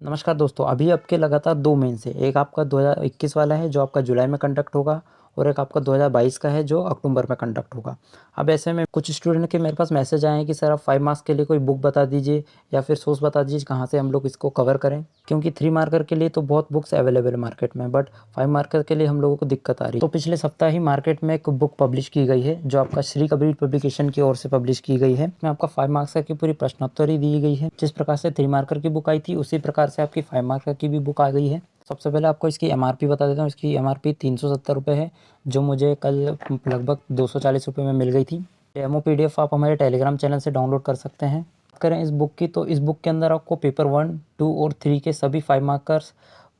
नमस्कार दोस्तों, अभी आपके लगातार 2 मेंस है। एक आपका 2021 वाला है जो आपका जुलाई में कंडक्ट होगा और एक आपका 2022 का है जो अक्टूबर में कंडक्ट होगा। अब ऐसे में कुछ स्टूडेंट के मेरे पास मैसेज आए हैं कि सर आप 5 मार्क्स के लिए कोई बुक बता दीजिए या फिर सोर्स बता दीजिए कहाँ से हम लोग इसको कवर करें, क्योंकि 3 मार्कर के लिए तो बहुत बुक्स अवेलेबल है मार्केट में, बट 5 मार्कर के लिए हम लोगों को दिक्कत आ रही है। तो पिछले सप्ताह ही मार्केट में एक बुक पब्लिश की गई है जो आपका श्री कबीर पब्लिकेशन की ओर से पब्लिश की गई है। इसमें आपका 5 मार्क्स की पूरी प्रश्नोत्तरी दी गई है। जिस प्रकार से 3 मार्कर की बुक आई थी उसी प्रकार से आपकी 5 मार्कर की भी बुक आ गई है। सबसे पहले आपको इसकी एमआरपी बता देता हूँ। इसकी एमआरपी 370 रुपये है जो मुझे कल लगभग 240 रुपये में मिल गई थी। डेमो पीडीएफ आप हमारे टेलीग्राम चैनल से डाउनलोड कर सकते हैं। बात करें इस बुक की तो इस बुक के अंदर आपको पेपर 1, 2 और 3 के सभी 5 मार्कर्स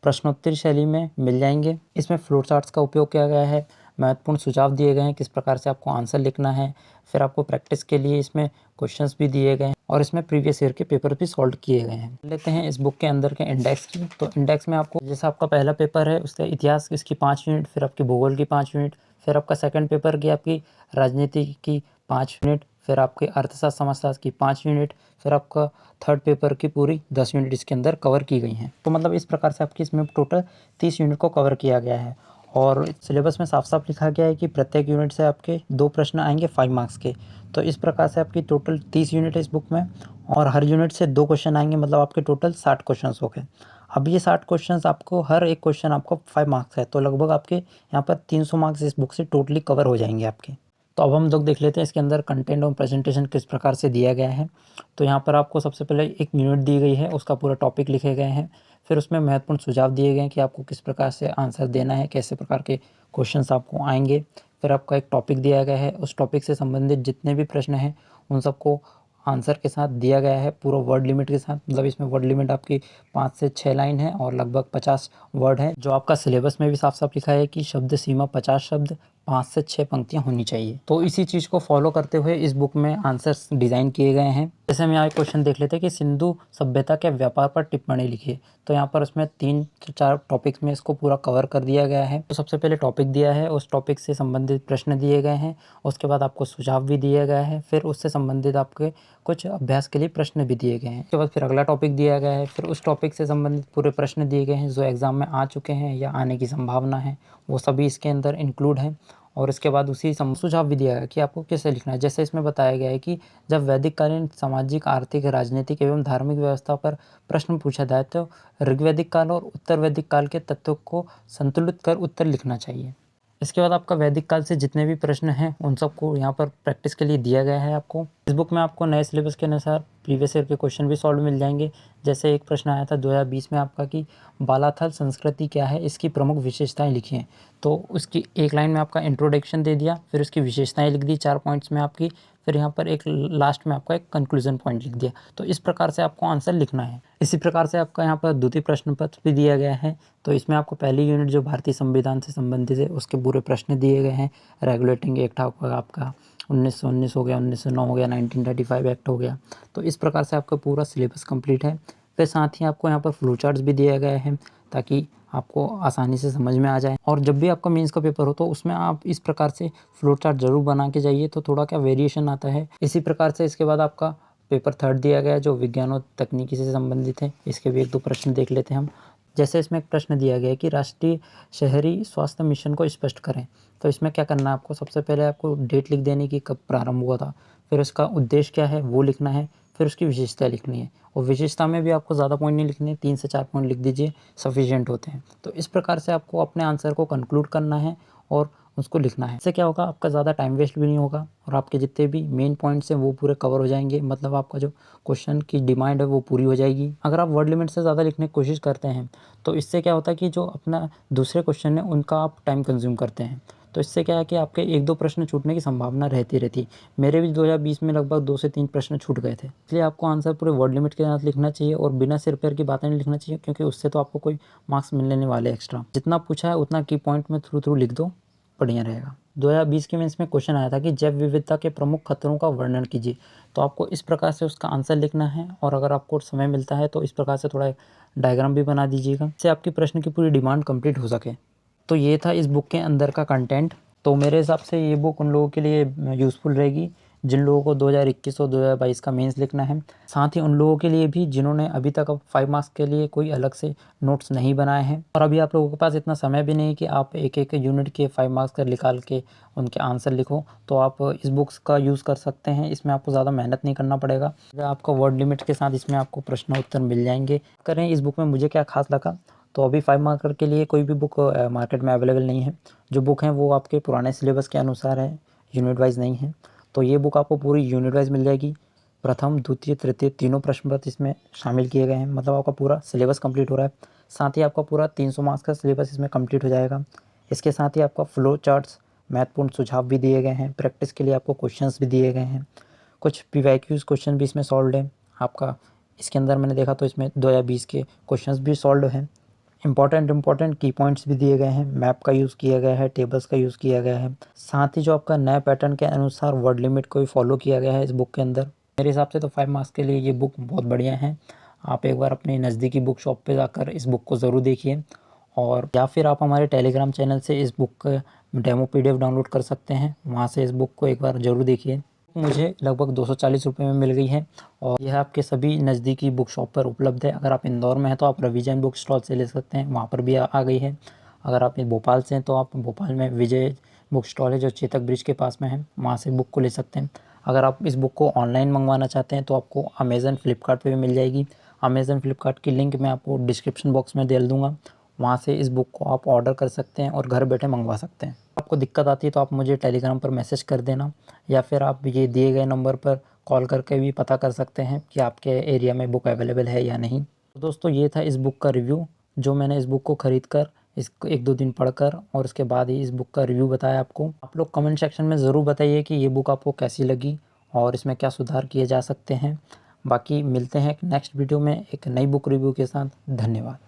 प्रश्नोत्तरी शैली में मिल जाएंगे। इसमें फ्लो चार्ट्स का उपयोग किया गया है, महत्वपूर्ण सुझाव दिए गए हैं किस प्रकार से आपको आंसर लिखना है, फिर आपको प्रैक्टिस के लिए इसमें क्वेश्चंस भी दिए गए हैं और इसमें प्रीवियस ईयर के पेपर भी सॉल्व किए गए हैं। लेते हैं इस बुक के अंदर के इंडेक्स की। तो इंडेक्स में आपको जैसा आपका पहला पेपर है उसका इतिहास इसकी 5 यूनिट, फिर आपकी भूगोल की 5 यूनिट, फिर आपका सेकंड पेपर की आपकी राजनीति की 5 यूनिट, फिर आपके अर्थशास्त्र समाजशास्त्र की 5 यूनिट, फिर आपका थर्ड पेपर की पूरी 10 यूनिट इसके अंदर कवर की गई हैं। तो मतलब इस प्रकार से आपकी इसमें टोटल 30 यूनिट को कवर किया गया है और सिलेबस में साफ साफ लिखा गया है कि प्रत्येक यूनिट से आपके 2 प्रश्न आएंगे 5 मार्क्स के। तो इस प्रकार से आपकी टोटल 30 यूनिट है इस बुक में और हर यूनिट से 2 क्वेश्चन आएंगे, मतलब आपके टोटल 60 क्वेश्चन हो गए। अब ये 60 क्वेश्चन आपको हर एक क्वेश्चन आपको 5 मार्क्स है, तो लगभग आपके यहाँ पर 300 मार्क्स इस बुक से टोटली कवर हो जाएंगे आपके। तो अब हम लोग देख लेते हैं इसके अंदर कंटेंट और प्रेजेंटेशन किस प्रकार से दिया गया है। तो यहाँ पर आपको सबसे पहले एक यूनिट दी गई है, उसका पूरा टॉपिक लिखे गए हैं, फिर उसमें महत्वपूर्ण सुझाव दिए गए हैं कि आपको किस प्रकार से आंसर देना है, कैसे प्रकार के क्वेश्चंस आपको आएंगे। फिर आपका एक टॉपिक दिया गया है, उस टॉपिक से संबंधित जितने भी प्रश्न हैं उन सबको आंसर के साथ दिया गया है, पूरा वर्ड लिमिट के साथ। मतलब इसमें वर्ड लिमिट आपकी 5 से 6 लाइन है और लगभग 50 वर्ड है। जो आपका सिलेबस में भी साफ साफ लिखा है कि शब्द सीमा 50 शब्द, 5 से 6 पंक्तियां होनी चाहिए। तो इसी चीज़ को फॉलो करते हुए इस बुक में आंसर्स डिज़ाइन किए गए हैं। जैसे हम यहाँ एक क्वेश्चन देख लेते हैं कि सिंधु सभ्यता के व्यापार पर टिप्पणी लिखिए। तो यहाँ पर उसमें 3 से 4 टॉपिक्स में इसको पूरा कवर कर दिया गया है। तो सबसे पहले टॉपिक दिया है, उस टॉपिक से संबंधित प्रश्न दिए गए हैं, उसके बाद आपको सुझाव भी दिया गया है, फिर उससे संबंधित आपके कुछ अभ्यास के लिए प्रश्न भी दिए गए हैं। उसके बाद फिर अगला टॉपिक दिया गया है, फिर उस टॉपिक से संबंधित पूरे प्रश्न दिए गए हैं जो एग्जाम में आ चुके हैं या आने की संभावना है, वो सभी इसके अंदर इंक्लूड है। और इसके बाद उसी सुझाव भी दिया गया कि आपको कैसे लिखना है। जैसे इसमें बताया गया है कि जब वैदिक कालीन सामाजिक, आर्थिक, राजनीतिक एवं धार्मिक व्यवस्था पर प्रश्न पूछा जाए तो ऋग्वैदिक काल और उत्तर वैदिक काल के तत्वों को संतुलित कर उत्तर लिखना चाहिए। इसके बाद आपका वैदिक काल से जितने भी प्रश्न हैं उन सबको यहाँ पर प्रैक्टिस के लिए दिया गया है। आपको इस बुक में आपको नए सिलेबस के अनुसार प्रीवियस ईयर के क्वेश्चन भी सॉल्व मिल जाएंगे। जैसे एक प्रश्न आया था 2020 में आपका कि बालाथल संस्कृति क्या है, इसकी प्रमुख विशेषताएं लिखिए। तो उसकी एक लाइन में आपका इंट्रोडक्शन दे दिया, फिर उसकी विशेषताएं लिख दी 4 पॉइंट्स में आपकी, फिर यहाँ पर एक लास्ट में आपका एक कंक्लूजन पॉइंट लिख दिया। तो इस प्रकार से आपको आंसर लिखना है। इसी प्रकार से आपका यहाँ पर द्वितीय प्रश्न पत्र भी दिया गया है। तो इसमें आपको पहली यूनिट जो भारतीय संविधान से संबंधित है उसके पूरे प्रश्न दिए गए हैं। रेगुलेटिंग एक्ट आपका 1919 हो गया, 1909 हो गया, 1935 एक्ट हो गया। तो इस प्रकार से आपका पूरा सिलेबस कंप्लीट है। फिर साथ ही आपको यहाँ पर फ्लो चार्ट्स भी दिए गए हैं ताकि आपको आसानी से समझ में आ जाए। और जब भी आपका मेंस का पेपर हो तो उसमें आप इस प्रकार से फ्लो चार्ट जरूर बना के जाइए, तो थोड़ा क्या वेरिएशन आता है। इसी प्रकार से इसके बाद आपका पेपर 3 दिया गया है जो विज्ञान और तकनीकी से संबंधित है। इसके भी 1-2 प्रश्न देख लेते हैं हम। जैसे इसमें एक प्रश्न दिया गया है कि राष्ट्रीय शहरी स्वास्थ्य मिशन को स्पष्ट करें। तो इसमें क्या करना है आपको, सबसे पहले आपको डेट लिख देनी कि कब प्रारंभ हुआ था, फिर उसका उद्देश्य क्या है वो लिखना है, फिर उसकी विशेषता लिखनी है। और विशेषता में भी आपको ज़्यादा पॉइंट नहीं लिखने, 3 से 4 पॉइंट लिख दीजिए, सफिशिएंट होते हैं। तो इस प्रकार से आपको अपने आंसर को कंक्लूड करना है और उसको लिखना है। इससे क्या होगा, आपका ज़्यादा टाइम वेस्ट भी नहीं होगा और आपके जितने भी मेन पॉइंट्स हैं वो पूरे कवर हो जाएंगे। मतलब आपका जो क्वेश्चन की डिमांड है वो पूरी हो जाएगी। अगर आप वर्ड लिमिट से ज़्यादा लिखने की कोशिश करते हैं तो इससे क्या होता है कि जो अपना दूसरे क्वेश्चन है उनका आप टाइम कंज्यूम करते हैं। तो इससे क्या है कि आपके 1-2 प्रश्न छूटने की संभावना रहती। मेरे भी 2020 में लगभग 2 से 3 प्रश्न छूट गए थे। इसलिए आपको आंसर पूरे वर्ड लिमिट के साथ लिखना चाहिए और बिना सिर पैर की बातें नहीं लिखना चाहिए, क्योंकि उससे तो आपको कोई मार्क्स मिलने वाले एक्स्ट्रा। जितना पूछा है उतना की पॉइंट में थ्रू लिख दो, बढ़िया रहेगा। 2020 के मेंस में क्वेश्चन आया था कि जैव विविधता के प्रमुख खतरों का वर्णन कीजिए। तो आपको इस प्रकार से उसका आंसर लिखना है और अगर आपको समय मिलता है तो इस प्रकार से थोड़ा डायग्राम भी बना दीजिएगा, जिससे आपकी प्रश्न की पूरी डिमांड कंप्लीट हो सके। तो ये था इस बुक के अंदर का कंटेंट। तो मेरे हिसाब से ये बुक उन लोगों के लिए यूज़फुल रहेगी जिन लोगों को 2021 और 2022 का मेंस लिखना है, साथ ही उन लोगों के लिए भी जिन्होंने अभी तक 5 मार्क्स के लिए कोई अलग से नोट्स नहीं बनाए हैं और अभी आप लोगों के पास इतना समय भी नहीं कि आप एक एक यूनिट के 5 मार्क्स का निकाल के उनके आंसर लिखो, तो आप इस बुक्स का यूज़ कर सकते हैं। इसमें आपको ज़्यादा मेहनत नहीं करना पड़ेगा। आपका वर्ड लिमिट के साथ इसमें आपको प्रश्न उत्तर मिल जाएंगे। करें इस बुक में मुझे क्या खास लगा, तो अभी 5 मार्कर के लिए कोई भी बुक मार्केट में अवेलेबल नहीं है। जो बुक हैं वो आपके पुराने सिलेबस के अनुसार है, यूनिट वाइज नहीं है। तो ये बुक आपको पूरी यूनिट वाइज मिल जाएगी। प्रथम, द्वितीय, तृतीय तीनों प्रश्न पत्र इसमें शामिल किए गए हैं, मतलब आपका पूरा सिलेबस कंप्लीट हो रहा है। साथ ही आपका पूरा 300 मार्क्स का सिलेबस इसमें कंप्लीट हो जाएगा। इसके साथ ही आपका फ्लो चार्ट्स, महत्वपूर्ण सुझाव भी दिए गए हैं, प्रैक्टिस के लिए आपको क्वेश्चंस भी दिए गए हैं, कुछ पीवाईक्यूज क्वेश्चन भी इसमें सॉल्व है आपका। इसके अंदर मैंने देखा तो इसमें 2020 के क्वेश्चंस भी सॉल्व हैं। इंपॉर्टेंट की पॉइंट्स भी दिए गए हैं, मैप का यूज़ किया गया है, टेबल्स का यूज़ किया गया है। साथ ही जो आपका नए पैटर्न के अनुसार वर्ड लिमिट को भी फॉलो किया गया है इस बुक के अंदर। मेरे हिसाब से तो 5 मार्क्स के लिए ये बुक बहुत बढ़िया है। आप एक बार अपनी नज़दीकी बुक शॉप पे जाकर इस बुक को ज़रूर देखिए, और या फिर आप हमारे टेलीग्राम चैनल से इस बुक का डेमो PDF डाउनलोड कर सकते हैं। वहाँ से इस बुक को एक बार ज़रूर देखिए। मुझे लगभग 240 रुपये में मिल गई है और यह आपके सभी नज़दीकी बुक शॉप पर उपलब्ध है। अगर आप इंदौर में हैं तो आप रवि जैन बुक स्टॉल से ले सकते हैं, वहाँ पर भी आ गई है। अगर आप भोपाल से हैं तो आप भोपाल में विजय बुक स्टॉल है जो चेतक ब्रिज के पास में है, वहाँ से बुक को ले सकते हैं। अगर आप इस बुक को ऑनलाइन मंगवाना चाहते हैं तो आपको अमेज़न फ्लिपकार्ट पे भी मिल जाएगी। अमेज़न फ्लिपकार्ट की लिंक मैं आपको डिस्क्रिप्शन बॉक्स में दे दूँगा, वहाँ से इस बुक को आप ऑर्डर कर सकते हैं और घर बैठे मंगवा सकते हैं। आपको दिक्कत आती है तो आप मुझे टेलीग्राम पर मैसेज कर देना, या फिर आप ये दिए गए नंबर पर कॉल करके भी पता कर सकते हैं कि आपके एरिया में बुक अवेलेबल है या नहीं। तो दोस्तों ये था इस बुक का रिव्यू, जो मैंने इस बुक को ख़रीद कर इसको 1-2 दिन पढ़कर और उसके बाद ही इस बुक का रिव्यू बताया आपको। आप लोग कमेंट सेक्शन में ज़रूर बताइए कि ये बुक आपको कैसी लगी और इसमें क्या सुधार किए जा सकते हैं। बाकी मिलते हैं नेक्स्ट वीडियो में एक नई बुक रिव्यू के साथ। धन्यवाद।